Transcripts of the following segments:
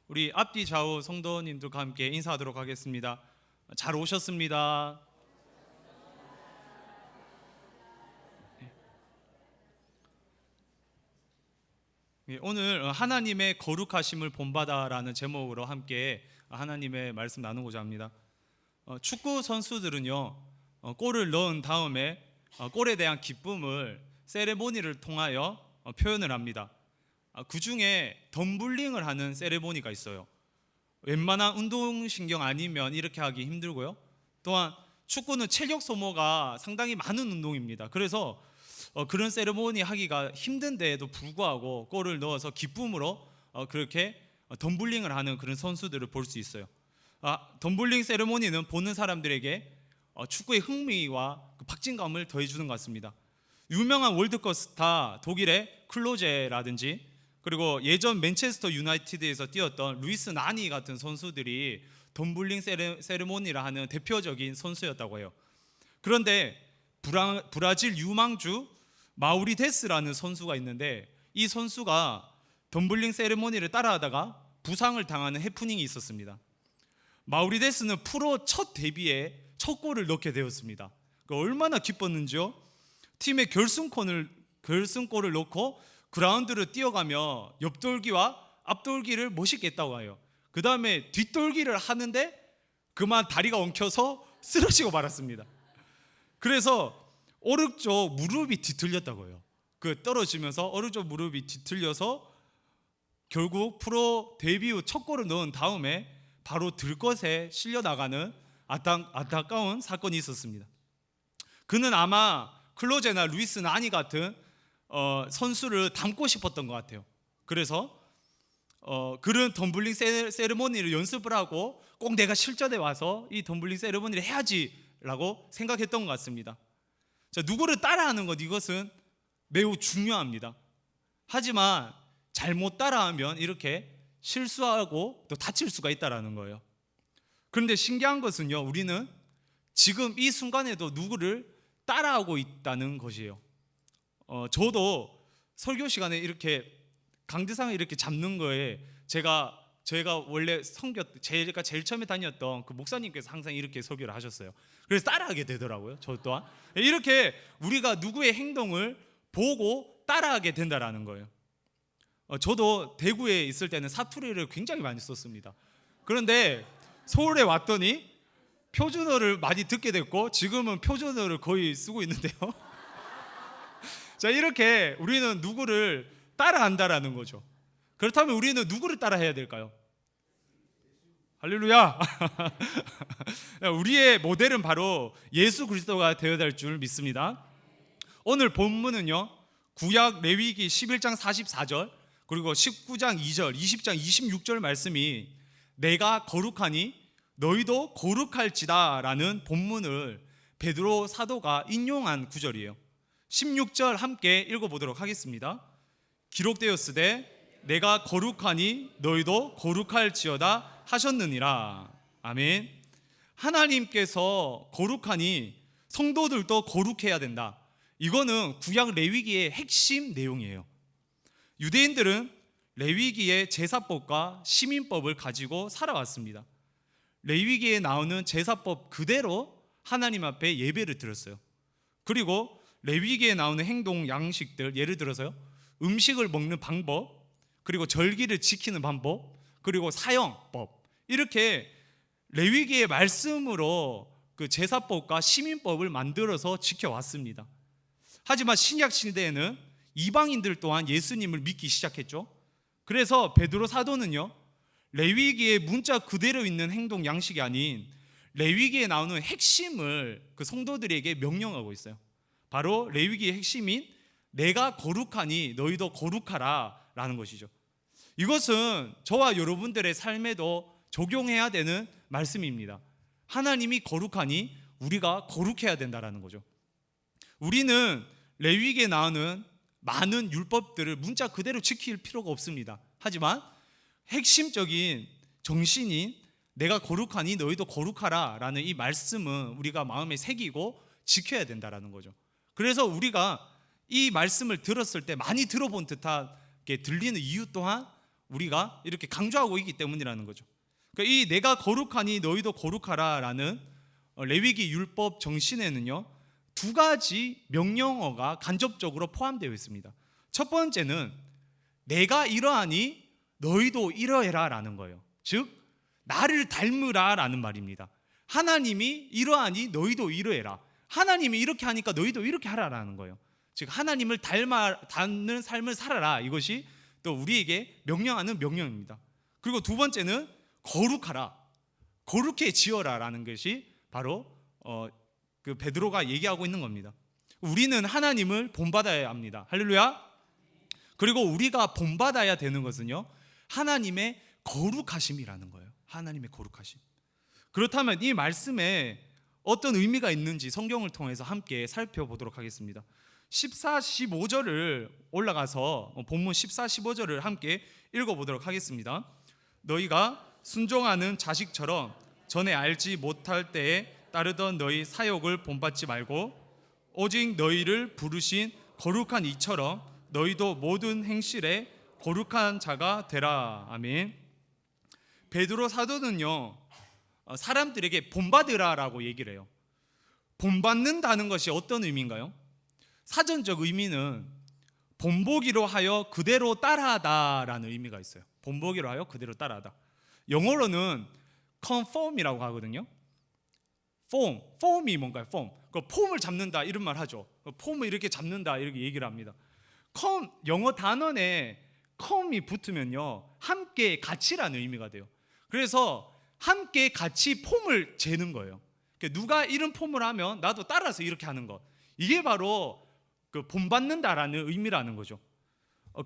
우리 앞뒤 좌우 성도님들과 함께 인사하도록 하겠습니다. 잘 오셨습니다. 오늘 하나님의 거룩하심을 본받아라는 제목으로 함께 하나님의 말씀 나누고자 합니다. 축구 선수들은요, 골을 넣은 다음에 골에 대한 기쁨을 세레모니를 통하여 표현을 합니다. 그 중에 덤블링을 하는 세레모니가 있어요. 웬만한 운동신경 아니면 이렇게 하기 힘들고요. 또한 축구는 체력 소모가 상당히 많은 운동입니다. 그래서 그런 세레모니 하기가 힘든데에도 불구하고 골을 넣어서 기쁨으로 그렇게 덤블링을 하는 그런 선수들을 볼 수 있어요. 덤블링 세레모니는 보는 사람들에게 축구의 흥미와 박진감을 더해주는 것 같습니다. 유명한 월드컵 스타 독일의 클로제라든지 그리고 예전 맨체스터 유나이티드에서 뛰었던 루이스 나니 같은 선수들이 덤블링 세레모니를 하는 대표적인 선수였다고 해요. 그런데 브라질 유망주 마우리데스라는 선수가 있는데 이 선수가 덤블링 세레모니를 따라하다가 부상을 당하는 해프닝이 있었습니다. 마우리데스는 프로 첫 데뷔에 첫 골을 넣게 되었습니다. 얼마나 기뻤는지요. 팀의 결승골을 넣고 그라운드를 뛰어가며 옆돌기와 앞돌기를 멋있게 했다고 해요. 그 다음에 뒷돌기를 하는데 그만 다리가 엉켜서 쓰러지고 말았습니다. 그래서 오른쪽 무릎이 뒤틀렸다고 해요. 떨어지면서 오른쪽 무릎이 뒤틀려서 결국 프로 데뷔 후 첫 골을 넣은 다음에 바로 들것에 실려 나가는 안타까운 사건이 있었습니다. 그는 아마 클로제나 루이스 나니 같은 선수를 닮고 싶었던 것 같아요. 그래서 그런 덤블링 세레모니를 연습을 하고 꼭 내가 실전에 와서 이 덤블링 세레모니를 해야지라고 생각했던 것 같습니다. 자, 누구를 따라하는 것, 이것은 매우 중요합니다. 하지만 잘못 따라하면 이렇게 실수하고 또 다칠 수가 있다는 거예요. 그런데 신기한 것은요, 우리는 지금 이 순간에도 누구를 따라하고 있다는 것이에요. 저도 설교 시간에 이렇게 강대상을 이렇게 잡는 거에 제가 원래 제가 제일 처음에 다녔던 그 목사님께서 항상 이렇게 설교를 하셨어요. 그래서 따라하게 되더라고요. 저 또한 이렇게 우리가 누구의 행동을 보고 따라하게 된다라는 거예요. 저도 대구에 있을 때는 사투리를 굉장히 많이 썼습니다. 그런데 서울에 왔더니 표준어를 많이 듣게 됐고 지금은 표준어를 거의 쓰고 있는데요. 자, 이렇게 우리는 누구를 따라한다라는 거죠. 그렇다면 우리는 누구를 따라해야 될까요? 할렐루야. 우리의 모델은 바로 예수 그리스도가 되어야 될 줄 믿습니다. 오늘 본문은요, 구약 레위기 11장 44절 그리고 19장 2절 20장 26절 말씀이 내가 거룩하니 너희도 거룩할지다 라는 본문을 베드로 사도가 인용한 구절이에요. 16절 함께 읽어보도록 하겠습니다. 기록되었으되 내가 거룩하니 너희도 거룩할지어다 하셨느니라. 아멘. 하나님께서 거룩하니 성도들도 거룩해야 된다. 이거는 구약 레위기의 핵심 내용이에요. 유대인들은 레위기의 제사법과 시민법을 가지고 살아왔습니다. 레위기에 나오는 제사법 그대로 하나님 앞에 예배를 드렸어요. 그리고 레위기에 나오는 행동 양식들, 예를 들어서요, 음식을 먹는 방법, 그리고 절기를 지키는 방법, 그리고 사형법, 이렇게 레위기의 말씀으로 그 제사법과 시민법을 만들어서 지켜왔습니다. 하지만 신약 시대에는 이방인들 또한 예수님을 믿기 시작했죠. 그래서 베드로 사도는요, 레위기의 문자 그대로 있는 행동 양식이 아닌 레위기에 나오는 핵심을 그 성도들에게 명령하고 있어요. 바로 레위기의 핵심인 내가 거룩하니 너희도 거룩하라 라는 것이죠. 이것은 저와 여러분들의 삶에도 적용해야 되는 말씀입니다. 하나님이 거룩하니 우리가 거룩해야 된다는 거죠. 우리는 레위기에 나오는 많은 율법들을 문자 그대로 지킬 필요가 없습니다. 하지만 핵심적인 정신인 내가 거룩하니 너희도 거룩하라 라는 이 말씀은 우리가 마음에 새기고 지켜야 된다는 거죠. 그래서 우리가 이 말씀을 들었을 때 많이 들어본 듯하게 들리는 이유 또한 우리가 이렇게 강조하고 있기 때문이라는 거죠. 그러니까 이 내가 거룩하니 너희도 거룩하라라는 레위기 율법 정신에는요, 두 가지 명령어가 간접적으로 포함되어 있습니다. 첫 번째는 내가 이러하니 너희도 이러해라라는 거예요. 즉 나를 닮으라라는 말입니다. 하나님이 이러하니 너희도 이러해라. 하나님이 이렇게 하니까 너희도 이렇게 하라라는 거예요. 즉 하나님을 닮는 삶을 살아라. 이것이 또 우리에게 명령하는 명령입니다. 그리고 두 번째는 거룩하라, 거룩해 지어라라는 것이 바로 그 베드로가 얘기하고 있는 겁니다. 우리는 하나님을 본받아야 합니다. 할렐루야. 그리고 우리가 본받아야 되는 것은요, 하나님의 거룩하심이라는 거예요. 하나님의 거룩하심. 그렇다면 이 말씀에 어떤 의미가 있는지 성경을 통해서 함께 살펴보도록 하겠습니다. 14, 15절을 올라가서 본문 14, 15절을 함께 읽어보도록 하겠습니다. 너희가 순종하는 자식처럼 전에 알지 못할 때에 따르던 너희 사욕을 본받지 말고 오직 너희를 부르신 거룩한 이처럼 너희도 모든 행실에 거룩한 자가 되라. 아멘. 베드로 사도는요, 사람들에게 본받으라라고 얘기를 해요. 본받는다는 것이 어떤 의미인가요? 사전적 의미는 본보기로 하여 그대로 따라하다라는 의미가 있어요. 본보기로 하여 그대로 따라하다. 영어로는 conform이라고 하거든요. form이 뭔가요? 그 폼을 잡는다 이런 말 하죠. 폼을 이렇게 잡는다 이렇게 얘기를 합니다. 영어 단원에 come이 붙으면요, 함께 같이라는 의미가 돼요. 그래서 함께 같이 폼을 재는 거예요. 누가 이런 폼을 하면 나도 따라서 이렇게 하는 것, 이게 바로 그 본받는다라는 의미라는 거죠.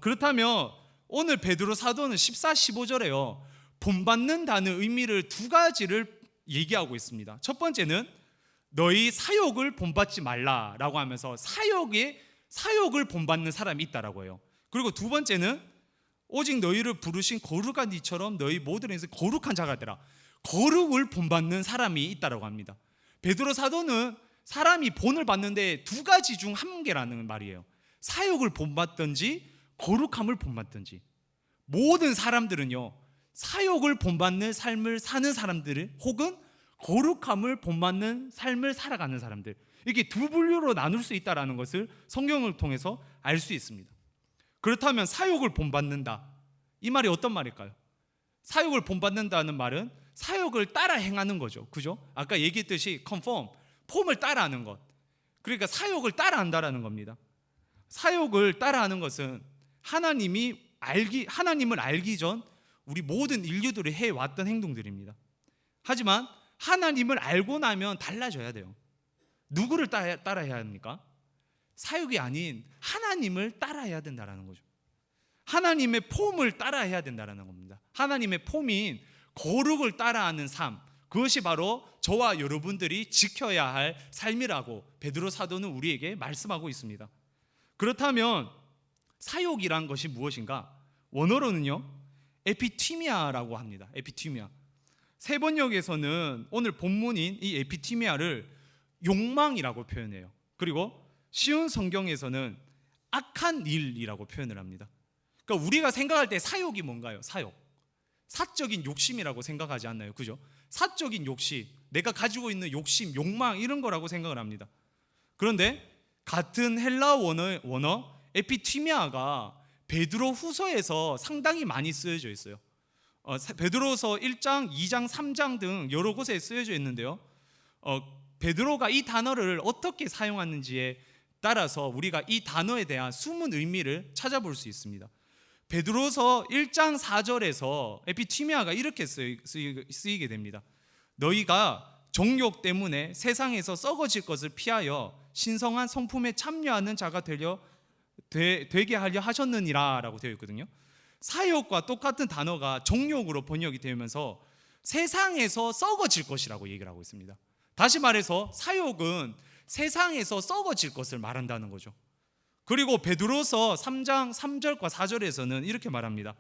그렇다면 오늘 베드로 사도는 14, 15절에요 본받는다는 의미를 두 가지를 얘기하고 있습니다. 첫 번째는 너희 사욕을 본받지 말라라고 하면서 사욕을 본받는 사람이 있다라고 해요. 그리고 두 번째는 오직 너희를 부르신 거룩한 이처럼 너희 모든 행실에 거룩한 자가 되라. 거룩을 본받는 사람이 있다라고 합니다. 베드로 사도는 사람이 본을 받는데 두 가지 중 한 개라는 말이에요. 사욕을 본받든지 거룩함을 본받든지. 모든 사람들은요, 사욕을 본받는 삶을 사는 사람들 혹은 거룩함을 본받는 삶을 살아가는 사람들, 이렇게 두 분류로 나눌 수 있다는 것을 성경을 통해서 알 수 있습니다. 그렇다면 사욕을 본받는다, 이 말이 어떤 말일까요? 사욕을 본받는다는 말은 사욕을 따라 행하는 거죠. 그죠? 아까 얘기했듯이 conform, 폼을 따라하는 것. 그러니까 사욕을 따라한다라는 겁니다. 사욕을 따라하는 것은 하나님을 알기 전 우리 모든 인류들이 해왔던 행동들입니다. 하지만 하나님을 알고 나면 달라져야 돼요. 누구를 따라해야 합니까? 사욕이 아닌 하나님을 따라해야 된다는 거죠. 하나님의 폼을 따라해야 된다는 겁니다. 하나님의 폼인 거룩을 따라하는 삶, 그것이 바로 저와 여러분들이 지켜야 할 삶이라고 베드로 사도는 우리에게 말씀하고 있습니다. 그렇다면 사욕이란 것이 무엇인가? 원어로는요, 에피티미아라고 합니다. 에피티미아. 세 번역에서는 오늘 본문인 이 에피티미아를 욕망이라고 표현해요. 그리고 쉬운 성경에서는 악한 일이라고 표현을 합니다. 그러니까 우리가 생각할 때 사욕이 뭔가요? 사욕, 사적인 욕심이라고 생각하지 않나요? 그죠? 사적인 욕심, 내가 가지고 있는 욕심, 욕망, 이런 거라고 생각을 합니다. 그런데 같은 헬라 원어 에피티미아가 베드로 후서에서 상당히 많이 쓰여져 있어요. 베드로서 1장, 2장, 3장 등 여러 곳에 쓰여져 있는데요, 베드로가 이 단어를 어떻게 사용하는지에 따라서 우리가 이 단어에 대한 숨은 의미를 찾아볼 수 있습니다. 베드로서 1장 4절에서 에피티미아가 이렇게 쓰이게 됩니다. 너희가 정욕 때문에 세상에서 썩어질 것을 피하여 신성한 성품에 참여하는 자가 되게 하려 하셨느니라 라고 되어 있거든요. 사욕과 똑같은 단어가 정욕으로 번역이 되면서 세상에서 썩어질 것이라고 얘기를 하고 있습니다. 다시 말해서 사욕은 세상에서 썩어질 것을 말한다는 거죠. 그리고 베드로서 3장 3절과 4절에서는 이렇게 말합니다.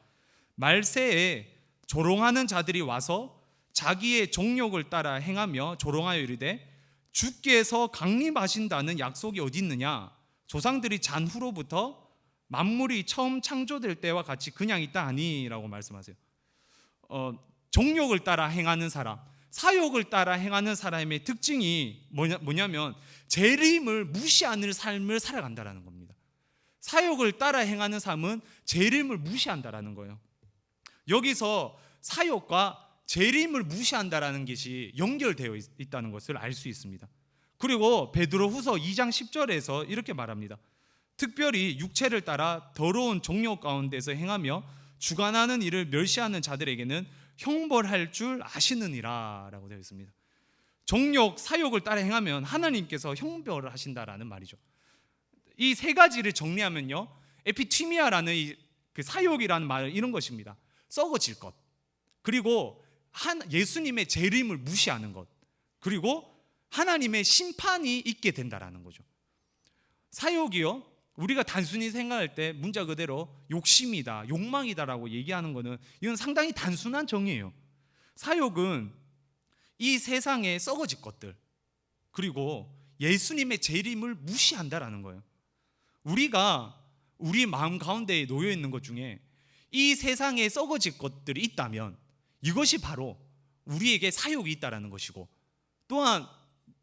말세에 조롱하는 자들이 와서 자기의 정욕을 따라 행하며 조롱하여 이르되 주께서 강림하신다는 약속이 어디 있느냐? 조상들이 잔후로부터 만물이 처음 창조될 때와 같이 그냥 있다 아니라고 말씀하세요. 정욕을 따라 행하는 사람, 사욕을 따라 행하는 사람의 특징이 뭐냐면 재림을 무시하는 삶을 살아간다라는 겁니다. 사욕을 따라 행하는 삶은 재림을 무시한다라는 거예요. 여기서 사욕과 재림을 무시한다라는 것이 연결되어 있다는 것을 알 수 있습니다. 그리고 베드로후서 2장 10절에서 이렇게 말합니다. 특별히 육체를 따라 더러운 정욕 가운데서 행하며 주관하는 일을 멸시하는 자들에게는 형벌할 줄 아시느니라 라고 되어 있습니다. 정욕, 사욕을 따라 행하면 하나님께서 형벌을 하신다라는 말이죠. 이 세 가지를 정리하면요, 에피티미아라는 그 사욕이라는 말은 이런 것입니다. 썩어질 것, 그리고 예수님의 재림을 무시하는 것, 그리고 하나님의 심판이 있게 된다라는 거죠. 사욕이요, 우리가 단순히 생각할 때 문자 그대로 욕심이다, 욕망이다라고 얘기하는 것은 이건 상당히 단순한 정의예요. 사욕은 이 세상에 썩어질 것들, 그리고 예수님의 재림을 무시한다라는 거예요. 우리가 우리 마음 가운데에 놓여 있는 것 중에 이 세상에 썩어질 것들이 있다면 이것이 바로 우리에게 사욕이 있다라는 것이고, 또한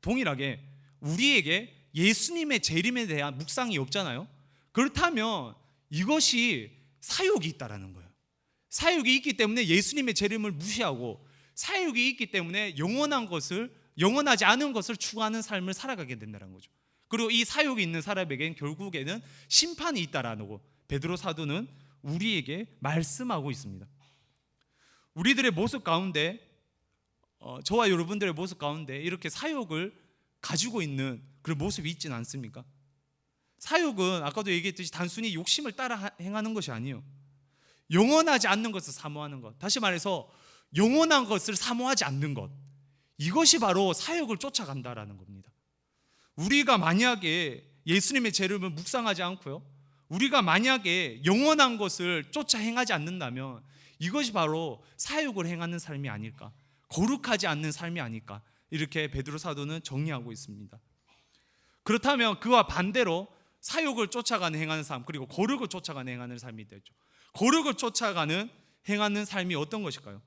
동일하게 우리에게 예수님의 재림에 대한 묵상이 없잖아요. 그렇다면 이것이 사욕이 있다라는 거예요. 사욕이 있기 때문에 예수님의 재림을 무시하고, 사욕이 있기 때문에 영원하지 않은 것을 추구하는 삶을 살아가게 된다는 거죠. 그리고 이 사욕이 있는 사람에게는 결국에는 심판이 있다라는 거, 베드로 사도는 우리에게 말씀하고 있습니다. 우리들의 모습 가운데, 저와 여러분들의 모습 가운데 이렇게 사욕을 가지고 있는 그런 모습이 있지는 않습니까? 사욕은 아까도 얘기했듯이 단순히 욕심을 따라 행하는 것이 아니에요. 영원하지 않는 것을 사모하는 것, 다시 말해서 영원한 것을 사모하지 않는 것, 이것이 바로 사욕을 쫓아간다라는 겁니다. 우리가 만약에 예수님의 재림을 묵상하지 않고요, 우리가 만약에 영원한 것을 쫓아 행하지 않는다면 이것이 바로 사욕을 행하는 삶이 아닐까, 거룩하지 않는 삶이 아닐까, 이렇게 베드로 사도는 정리하고 있습니다. 그렇다면 그와 반대로 사욕을 쫓아가는 행하는 삶, 그리고 거룩을 쫓아가는 행하는 삶이 되죠. 거룩을 쫓아가는 행하는 삶이 어떤 것일까요?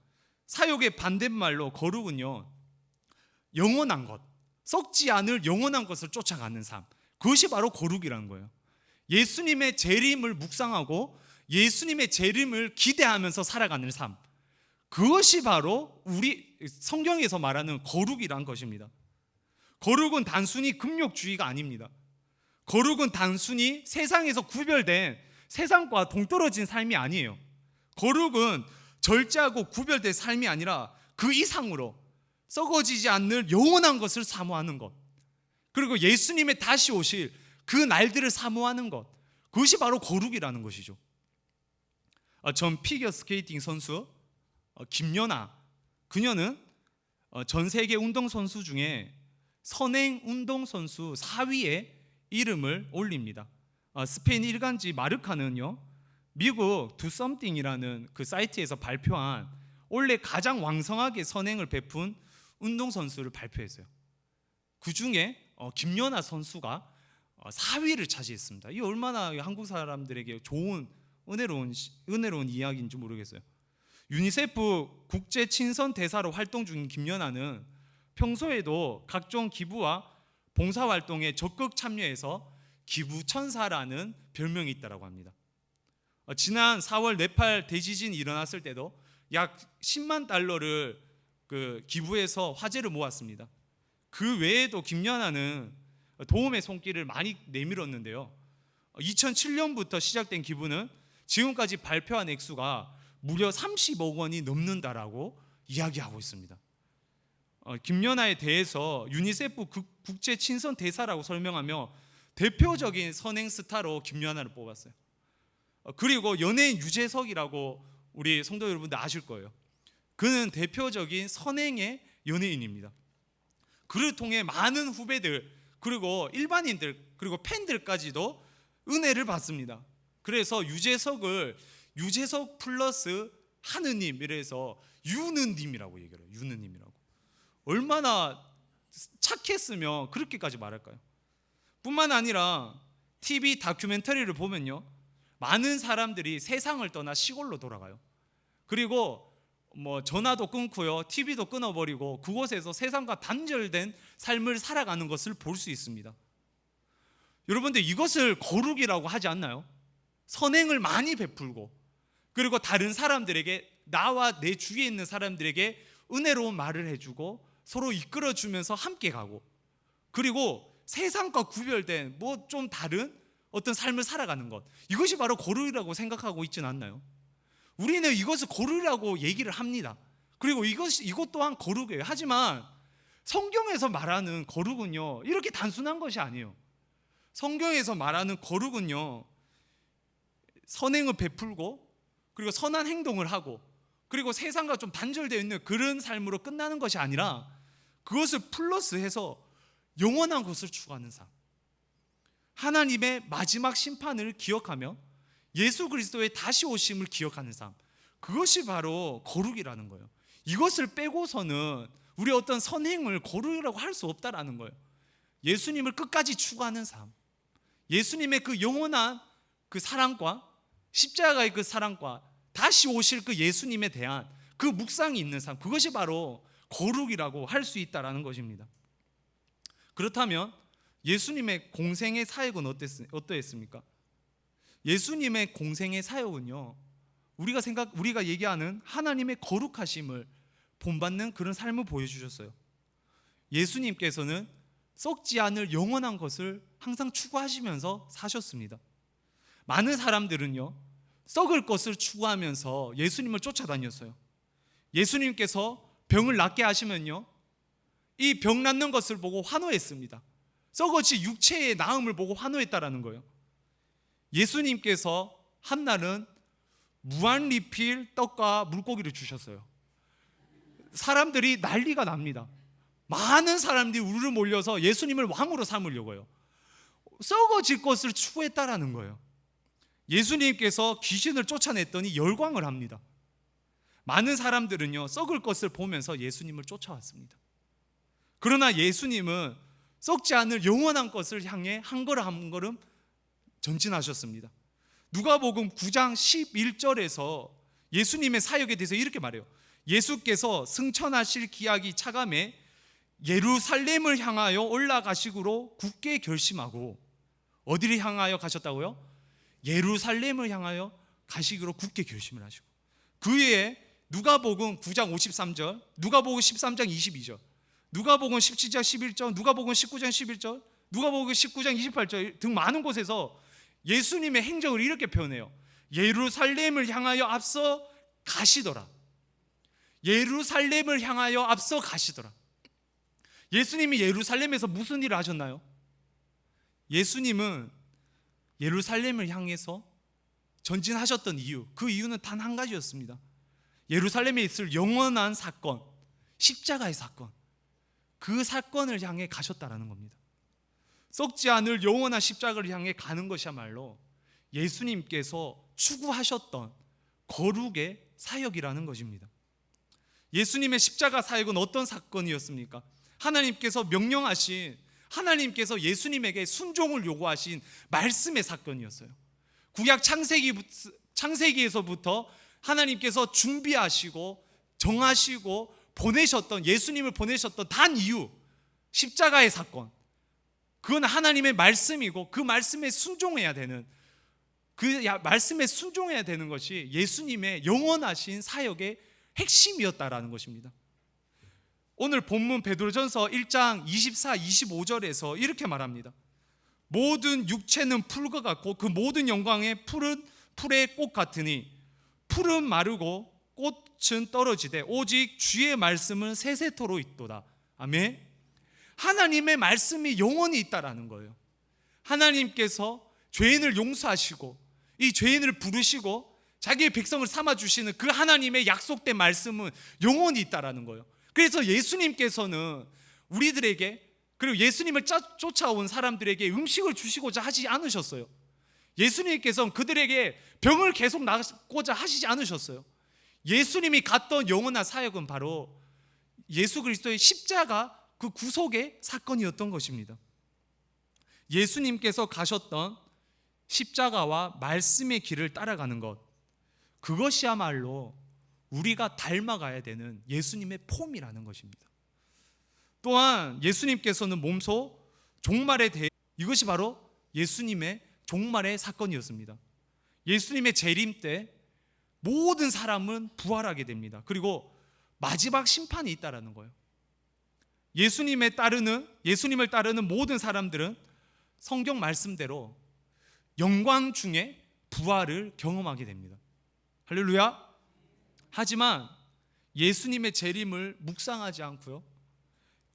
사욕의 반대말로 거룩은요, 영원한 것, 썩지 않을 영원한 것을 쫓아가는 삶, 그것이 바로 거룩이라는 거예요. 예수님의 재림을 묵상하고 예수님의 재림을 기대하면서 살아가는 삶, 그것이 바로 우리 성경에서 말하는 거룩이란 것입니다. 거룩은 단순히 금욕주의가 아닙니다. 거룩은 단순히 세상에서 구별된, 세상과 동떨어진 삶이 아니에요. 거룩은 절제하고 구별된 삶이 아니라 그 이상으로 썩어지지 않는 영원한 것을 사모하는 것, 그리고 예수님의 다시 오실 그 날들을 사모하는 것, 그것이 바로 거룩이라는 것이죠. 전 피겨 스케이팅 선수 김연아, 그녀는 전 세계 운동선수 중에 선행 운동선수 4위에 이름을 올립니다. 스페인 일간지 마르카는요, 미국 두썸띵이라는 그 사이트에서 발표한 올해 가장 왕성하게 선행을 베푼 운동선수를 발표했어요. 그 중에 김연아 선수가 4위를 차지했습니다. 이 얼마나 한국 사람들에게 좋은 은혜로운 이야기인지 모르겠어요. 유니세프 국제 친선 대사로 활동 중인 김연아는 평소에도 각종 기부와 봉사활동에 적극 참여해서 기부천사라는 별명이 있다고 합니다. 지난 4월 네팔 대지진이 일어났을 때도 약 10만 달러를 기부해서 화재를 모았습니다. 그 외에도 김연아는 도움의 손길을 많이 내밀었는데요, 2007년부터 시작된 기부는 지금까지 발표한 액수가 무려 30억 원이 넘는다라고 이야기하고 있습니다. 김연아에 대해서 유니세프 국제 친선 대사라고 설명하며 대표적인 선행 스타로 김연아를 뽑았어요. 그리고 연예인 유재석이라고 우리 성도 여러분들 아실 거예요. 그는 대표적인 선행의 연예인입니다. 그를 통해 많은 후배들, 그리고 일반인들, 그리고 팬들까지도 은혜를 받습니다. 그래서 유재석을 유재석 플러스 하느님, 이래서 유느님이라고 얘기해요. 유느님이라고. 얼마나 착했으면 그렇게까지 말할까요? 뿐만 아니라 TV 다큐멘터리를 보면요, 많은 사람들이 세상을 떠나 시골로 돌아가요. 그리고 전화도 끊고요, TV도 끊어버리고 그곳에서 세상과 단절된 삶을 살아가는 것을 볼 수 있습니다. 여러분들, 이것을 거룩이라고 하지 않나요? 선행을 많이 베풀고, 그리고 다른 사람들에게, 나와 내 주위에 있는 사람들에게 은혜로운 말을 해주고 서로 이끌어주면서 함께 가고, 그리고 세상과 구별된 좀 다른 어떤 삶을 살아가는 것, 이것이 바로 거룩이라고 생각하고 있지는 않나요? 우리는 이것을 거룩이라고 얘기를 합니다. 그리고 이것 또한 거룩이에요. 하지만 성경에서 말하는 거룩은요, 이렇게 단순한 것이 아니에요. 성경에서 말하는 거룩은요, 선행을 베풀고, 그리고 선한 행동을 하고, 그리고 세상과 좀 단절되어 있는 그런 삶으로 끝나는 것이 아니라 그것을 플러스해서 영원한 것을 추구하는 삶, 하나님의 마지막 심판을 기억하며 예수 그리스도의 다시 오심을 기억하는 삶, 그것이 바로 거룩이라는 거예요. 이것을 빼고서는 우리 어떤 선행을 거룩이라고 할 수 없다라는 거예요. 예수님을 끝까지 추구하는 삶, 예수님의 그 영원한 그 사랑과 십자가의 그 사랑과 다시 오실 그 예수님에 대한 그 묵상이 있는 삶, 그것이 바로 거룩이라고 할 수 있다라는 것입니다. 그렇다면 예수님의 공생의 사역은 어떠했습니까? 예수님의 공생의 사역은요, 우리가 얘기하는 하나님의 거룩하심을 본받는 그런 삶을 보여주셨어요. 예수님께서는 썩지 않을 영원한 것을 항상 추구하시면서 사셨습니다. 많은 사람들은요, 썩을 것을 추구하면서 예수님을 쫓아다녔어요. 예수님께서 병을 낫게 하시면요, 이 병 낫는 것을 보고 환호했습니다. 썩어지 육체의 나음을 보고 환호했다라는 거예요. 예수님께서 한날은 무한 리필 떡과 물고기를 주셨어요. 사람들이 난리가 납니다. 많은 사람들이 우르르 몰려서 예수님을 왕으로 삼으려고요. 썩어질 것을 추구했다라는 거예요. 예수님께서 귀신을 쫓아냈더니 열광을 합니다. 많은 사람들은요, 썩을 것을 보면서 예수님을 쫓아왔습니다. 그러나 예수님은 썩지 않을 영원한 것을 향해 한 걸음 한 걸음 전진하셨습니다. 누가복음 9장 11절에서 예수님의 사역에 대해서 이렇게 말해요. 예수께서 승천하실 기약이 차감해 예루살렘을 향하여 올라가시기로 굳게 결심하고, 어디를 향하여 가셨다고요? 예루살렘을 향하여 가시기로 굳게 결심을 하시고, 그 위에 누가복음 9장 53절, 누가복음 13장 22절, 누가복음 17장 11절, 누가복음 19장 11절, 누가복음 19장 28절 등 많은 곳에서 예수님의 행적을 이렇게 표현해요. 예루살렘을 향하여 앞서 가시더라. 예루살렘을 향하여 앞서 가시더라. 예수님이 예루살렘에서 무슨 일을 하셨나요? 예수님은 예루살렘을 향해서 전진하셨던 이유, 그 이유는 단 한 가지였습니다. 예루살렘에 있을 영원한 사건, 십자가의 사건, 그 사건을 향해 가셨다라는 겁니다. 썩지 않을 영원한 십자가를 향해 가는 것이야말로 예수님께서 추구하셨던 거룩의 사역이라는 것입니다. 예수님의 십자가 사역은 어떤 사건이었습니까? 하나님께서 명령하신, 하나님께서 예수님에게 순종을 요구하신 말씀의 사건이었어요. 구약 창세기에서부터 하나님께서 준비하시고 정하시고 보내셨던, 예수님을 보내셨던 단 이유, 십자가의 사건, 그건 하나님의 말씀이고 그 말씀에 순종해야 되는, 그 말씀에 순종해야 되는 것이 예수님의 영원하신 사역의 핵심이었다라는 것입니다. 오늘 본문 베드로전서 1장 24, 25절에서 이렇게 말합니다. 모든 육체는 풀과 같고 그 모든 영광의 풀은 풀의 꽃 같으니 풀은 마르고 꽃은 떨어지되 오직 주의 말씀은 세세토록 있도다. 아멘. 하나님의 말씀이 영원히 있다라는 거예요. 하나님께서 죄인을 용서하시고 이 죄인을 부르시고 자기의 백성을 삼아주시는 그 하나님의 약속된 말씀은 영원히 있다라는 거예요. 그래서 예수님께서는 우리들에게, 그리고 예수님을 쫓아온 사람들에게 음식을 주시고자 하지 않으셨어요. 예수님께서는 그들에게 병을 계속 낫고자 하시지 않으셨어요. 예수님이 갔던 영원한 사역은 바로 예수 그리스도의 십자가 그 구속의 사건이었던 것입니다. 예수님께서 가셨던 십자가와 말씀의 길을 따라가는 것, 그것이야말로 우리가 닮아가야 되는 예수님의 폼이라는 것입니다. 또한 예수님께서는 몸소 종말에 대해, 이것이 바로 예수님의 종말의 사건이었습니다. 예수님의 재림 때 모든 사람은 부활하게 됩니다. 그리고 마지막 심판이 있다라는 거예요. 예수님을 따르는 모든 사람들은 성경 말씀대로 영광 중에 부활을 경험하게 됩니다. 할렐루야. 하지만 예수님의 재림을 묵상하지 않고요,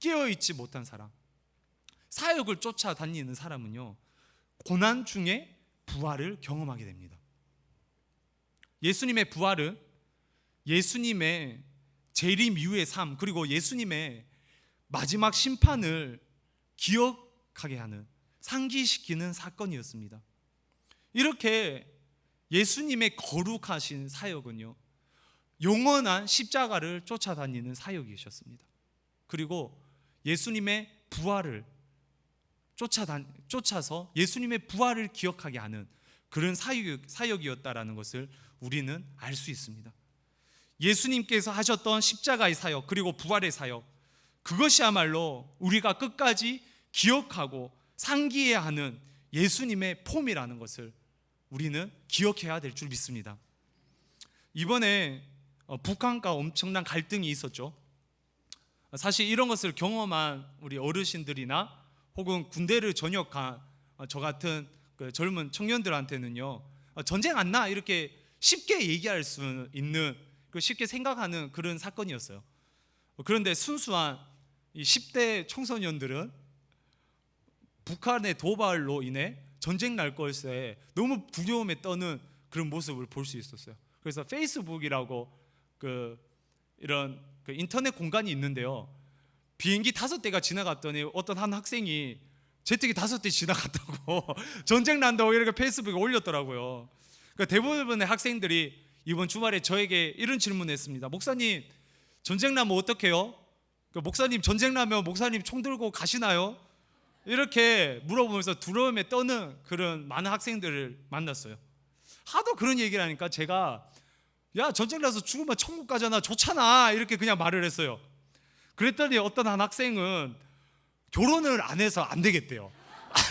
깨어있지 못한 사람, 사역을 쫓아다니는 사람은요, 고난 중에 부활을 경험하게 됩니다. 예수님의 부활은 예수님의 재림 이후의 삶, 그리고 예수님의 마지막 심판을 기억하게 하는, 상기시키는 사건이었습니다. 이렇게 예수님의 거룩하신 사역은요, 영원한 십자가를 쫓아다니는 사역이셨습니다. 그리고 예수님의 부활을 쫓아서 예수님의 부활을 기억하게 하는 그런 사역이었다라는 것을 우리는 알 수 있습니다. 예수님께서 하셨던 십자가의 사역, 그리고 부활의 사역, 그것이야말로 우리가 끝까지 기억하고 상기해야 하는 예수님의 폼이라는 것을 우리는 기억해야 될 줄 믿습니다. 이번에 북한과 엄청난 갈등이 있었죠. 사실 이런 것을 경험한 우리 어르신들이나 혹은 군대를 전역한 저 같은 젊은 청년들한테는요, 전쟁 안 나 이렇게 쉽게 얘기할 수 있는, 쉽게 생각하는 그런 사건이었어요. 그런데 순수한 이 10대 청소년들은 북한의 도발로 인해 전쟁 날 것에 너무 두려움에 떠는 그런 모습을 볼 수 있었어요. 그래서 페이스북이라고 이런 인터넷 공간이 있는데요, 비행기 5대가 지나갔더니 어떤 한 학생이 제트기 5대 지나갔다고 전쟁 난다고 이렇게 페이스북에 올렸더라고요. 그러니까 대부분의 학생들이 이번 주말에 저에게 이런 질문을 했습니다. 목사님, 전쟁 나면 어떡해요? 목사님, 전쟁 나면 목사님 총 들고 가시나요? 이렇게 물어보면서 두려움에 떠는 그런 많은 학생들을 만났어요. 하도 그런 얘기를 하니까 제가, 야, 전쟁 나서 죽으면 천국 가잖아, 좋잖아, 이렇게 그냥 말을 했어요. 그랬더니 어떤 한 학생은 결혼을 안 해서 안 되겠대요.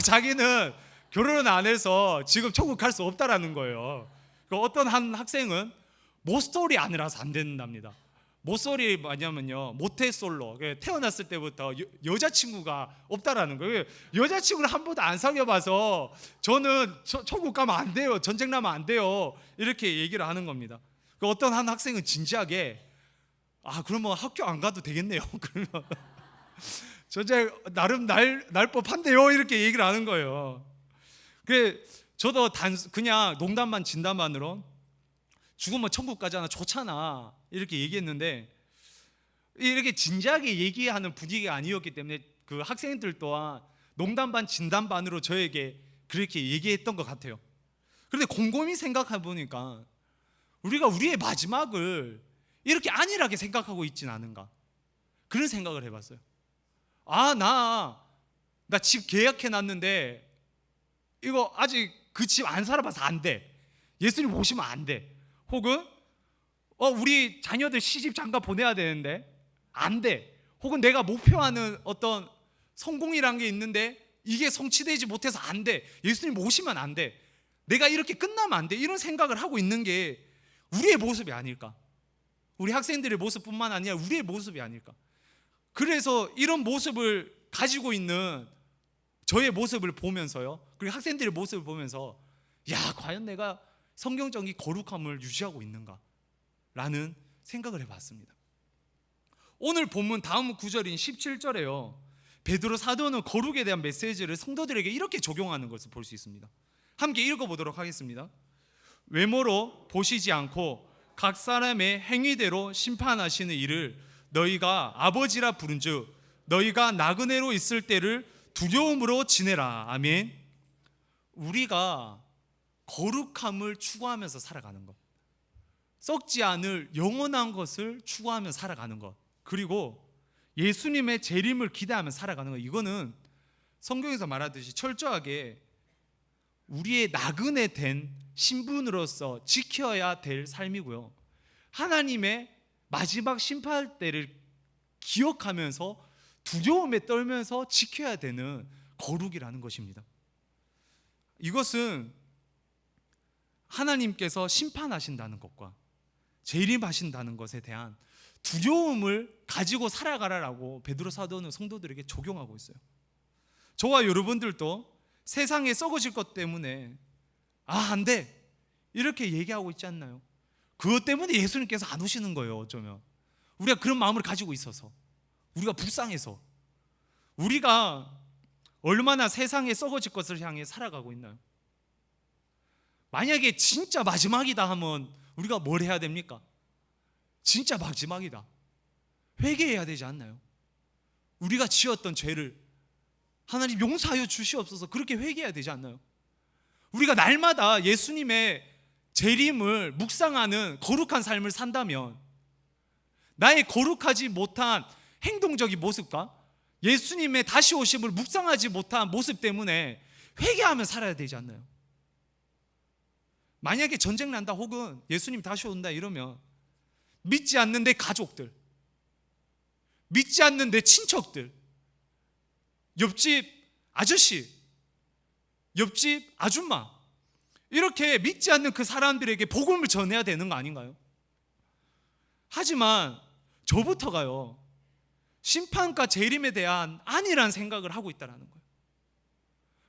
자기는 결혼을 안 해서 지금 천국 갈 수 없다라는 거예요. 어떤 한 학생은 모쏠이 아니라서 안 된답니다. 모쏠이 뭐냐면요, 모태솔로, 태어났을 때부터 여자친구가 없다라는 거예요. 여자친구를 한 번도 안 사귀어봐서 저는 천국 가면 안 돼요, 전쟁 나면 안 돼요, 이렇게 얘기를 하는 겁니다. 어떤 한 학생은 진지하게, 그러면 학교 안 가도 되겠네요. 그러면 전쟁 나름 날 법한데요, 이렇게 얘기를 하는 거예요. 저도 그냥 농담반 진담반으로 죽으면 천국 가잖아, 좋잖아, 이렇게 얘기했는데, 이렇게 진지하게 얘기하는 분위기가 아니었기 때문에 그 학생들 또한 농담반 진담반으로 저에게 그렇게 얘기했던 것 같아요. 그런데 곰곰이 생각해 보니까 우리가 우리의 마지막을 이렇게 안일하게 생각하고 있진 않은가, 그런 생각을 해봤어요. 나 집 계약해놨는데 이거 아직 그 집 안 살아봐서 안 돼, 예수님 오시면 안 돼. 혹은 우리 자녀들 시집 장가 보내야 되는데 안 돼. 혹은 내가 목표하는 어떤 성공이란 게 있는데 이게 성취되지 못해서 안 돼, 예수님 오시면 안 돼, 내가 이렇게 끝나면 안 돼, 이런 생각을 하고 있는 게 우리의 모습이 아닐까, 우리 학생들의 모습뿐만 아니라 우리의 모습이 아닐까. 그래서 이런 모습을 가지고 있는 저의 모습을 보면서요, 그리고 학생들의 모습을 보면서, 과연 내가 성경적인 거룩함을 유지하고 있는가 라는 생각을 해봤습니다. 오늘 본문 다음 구절인 17절에요, 베드로 사도는 거룩에 대한 메시지를 성도들에게 이렇게 적용하는 것을 볼 수 있습니다. 함께 읽어보도록 하겠습니다. 외모로 보시지 않고 각 사람의 행위대로 심판하시는 이를 너희가 아버지라 부른즉 너희가 나그네로 있을 때를 두려움으로 지내라. 아멘. 우리가 거룩함을 추구하면서 살아가는 것, 썩지 않을 영원한 것을 추구하면서 살아가는 것, 그리고 예수님의 재림을 기대하며 살아가는 것, 이거는 성경에서 말하듯이 철저하게 우리의 나그네 된 신분으로서 지켜야 될 삶이고요, 하나님의 마지막 심판 때를 기억하면서 두려움에 떨면서 지켜야 되는 거룩이라는 것입니다. 이것은 하나님께서 심판하신다는 것과 재림하신다는 것에 대한 두려움을 가지고 살아가라라고 베드로 사도는 성도들에게 적용하고 있어요. 저와 여러분들도 세상에 썩어질 것 때문에 안 돼 이렇게 얘기하고 있지 않나요? 그것 때문에 예수님께서 안 오시는 거예요. 어쩌면 우리가 그런 마음을 가지고 있어서, 우리가 불쌍해서, 우리가 얼마나 세상에 썩어질 것을 향해 살아가고 있나요? 만약에 진짜 마지막이다 하면 우리가 뭘 해야 됩니까? 진짜 마지막이다, 회개해야 되지 않나요? 우리가 지었던 죄를 하나님 용서하여 주시옵소서, 그렇게 회개해야 되지 않나요? 우리가 날마다 예수님의 재림을 묵상하는 거룩한 삶을 산다면 나의 거룩하지 못한 행동적인 모습과 예수님의 다시 오심을 묵상하지 못한 모습 때문에 회개하며 살아야 되지 않나요? 만약에 전쟁 난다 혹은 예수님 다시 온다 이러면 믿지 않는 내 가족들, 믿지 않는 내 친척들, 옆집 아저씨, 옆집 아줌마, 이렇게 믿지 않는 그 사람들에게 복음을 전해야 되는 거 아닌가요? 하지만 저부터가요, 심판과 재림에 대한 안일한 생각을 하고 있다는 거예요.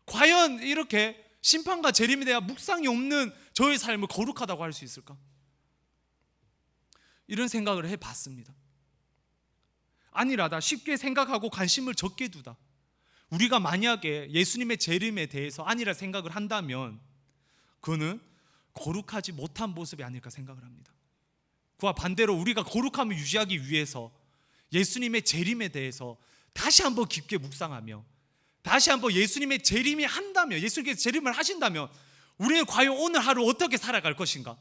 과연 이렇게 심판과 재림에 대한 묵상이 없는 저의 삶을 거룩하다고 할 수 있을까? 이런 생각을 해봤습니다. 안일하다, 쉽게 생각하고 관심을 적게 두다. 우리가 만약에 예수님의 재림에 대해서 안일한 생각을 한다면 그거는 거룩하지 못한 모습이 아닐까 생각을 합니다. 그와 반대로 우리가 거룩함을 유지하기 위해서 예수님의 재림에 대해서 다시 한번 깊게 묵상하며 다시 한번 예수님의 재림이 한다면, 예수님께서 재림을 하신다면 우리는 과연 오늘 하루 어떻게 살아갈 것인가,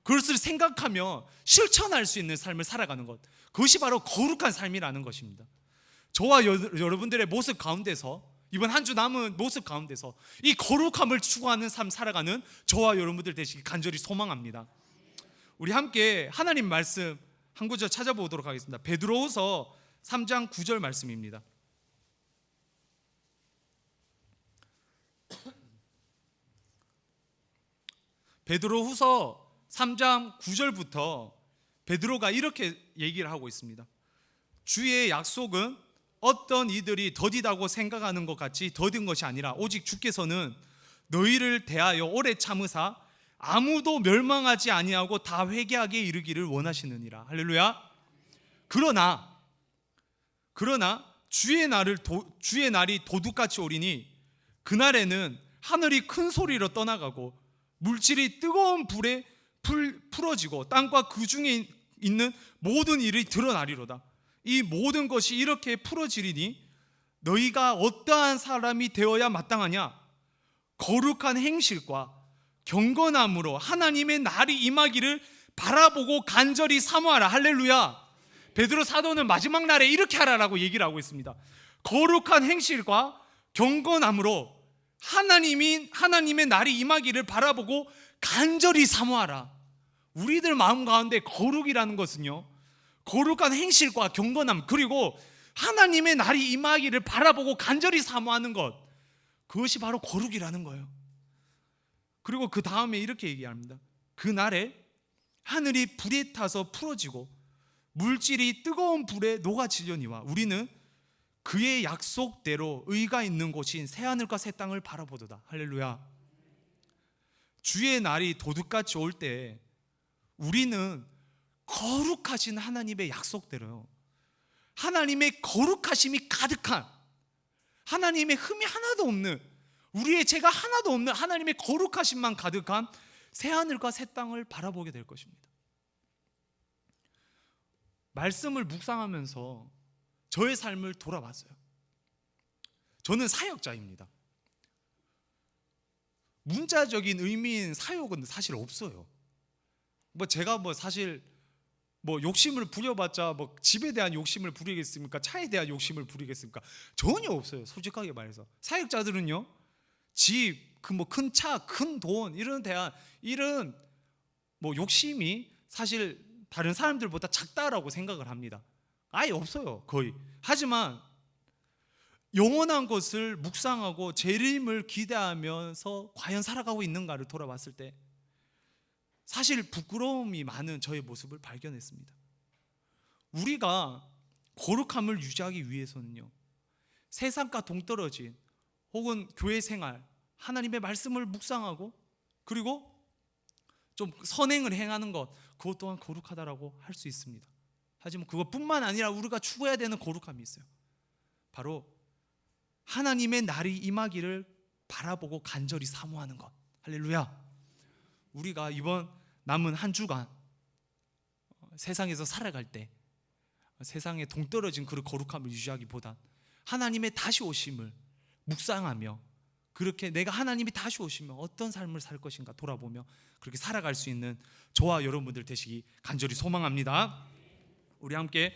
그것을 생각하며 실천할 수 있는 삶을 살아가는 것, 그것이 바로 거룩한 삶이라는 것입니다. 저와 여러분들의 모습 가운데서, 이번 한 주 남은 모습 가운데서 이 거룩함을 추구하는 삶 살아가는 저와 여러분들 되시길 간절히 소망합니다. 우리 함께 하나님 말씀 한 구절 찾아보도록 하겠습니다. 베드로후서 3장 9절 말씀입니다. 베드로후서 3장 9절부터 베드로가 이렇게 얘기를 하고 있습니다. 주의 약속은 어떤 이들이 더디다고 생각하는 것 같이 더딘 것이 아니라 오직 주께서는 너희를 대하여 오래 참으사 아무도 멸망하지 아니하고 다 회개하게 이르기를 원하시느니라. 할렐루야. 그러나 주의 날이 도둑같이 오리니 그날에는 하늘이 큰 소리로 떠나가고 물질이 뜨거운 불에 풀어지고 땅과 그 중에 있는 모든 일이 드러나리로다. 이 모든 것이 이렇게 풀어지리니 너희가 어떠한 사람이 되어야 마땅하냐? 거룩한 행실과 경건함으로 하나님의 날이 임하기를 바라보고 간절히 사모하라. 할렐루야. 베드로 사도는 마지막 날에 이렇게 하라라고 얘기를 하고 있습니다. 거룩한 행실과 경건함으로 하나님의 날이 임하기를 바라보고 간절히 사모하라. 우리들 마음 가운데 거룩이라는 것은요, 거룩한 행실과 경건함, 그리고 하나님의 날이 임하기를 바라보고 간절히 사모하는 것, 그것이 바로 거룩이라는 거예요. 그리고 그 다음에 이렇게 얘기합니다. 그 날에 하늘이 불에 타서 풀어지고 물질이 뜨거운 불에 녹아지려니와 우리는 그의 약속대로 의가 있는 곳인 새하늘과 새 땅을 바라보도다. 할렐루야. 주의 날이 도둑같이 올 때 우리는 거룩하신 하나님의 약속대로요, 하나님의 거룩하심이 가득한, 하나님의 흠이 하나도 없는, 우리의 죄가 하나도 없는 하나님의 거룩하심만 가득한 새하늘과 새 땅을 바라보게 될 것입니다. 말씀을 묵상하면서 저의 삶을 돌아봤어요. 저는 사역자입니다. 문자적인 의미인 사역은 사실 없어요. 제가 사실 욕심을 부려봤자 집에 대한 욕심을 부리겠습니까? 차에 대한 욕심을 부리겠습니까? 전혀 없어요. 솔직하게 말해서 사역자들은요, 집, 그 뭐 큰 차, 큰 돈 이런 대한 이런 뭐 욕심이 사실 다른 사람들보다 작다라고 생각을 합니다. 아예 없어요, 거의. 하지만 영원한 것을 묵상하고 재림을 기대하면서 과연 살아가고 있는가를 돌아봤을 때 사실 부끄러움이 많은 저의 모습을 발견했습니다. 우리가 거룩함을 유지하기 위해서는요, 세상과 동떨어진 혹은 교회 생활, 하나님의 말씀을 묵상하고 그리고 좀 선행을 행하는 것, 그것 또한 거룩하다라고 할 수 있습니다. 하지만 그것뿐만 아니라 우리가 추구해야 되는 거룩함이 있어요. 바로 하나님의 날이 임하기를 바라보고 간절히 사모하는 것. 할렐루야. 우리가 이번 남은 한 주간 세상에서 살아갈 때 세상에 동떨어진 그 거룩함을 유지하기보단 하나님의 다시 오심을 묵상하며 그렇게 내가 하나님이 다시 오시면 어떤 삶을 살 것인가 돌아보며 그렇게 살아갈 수 있는 저와 여러분들 되시기 간절히 소망합니다. 우리 함께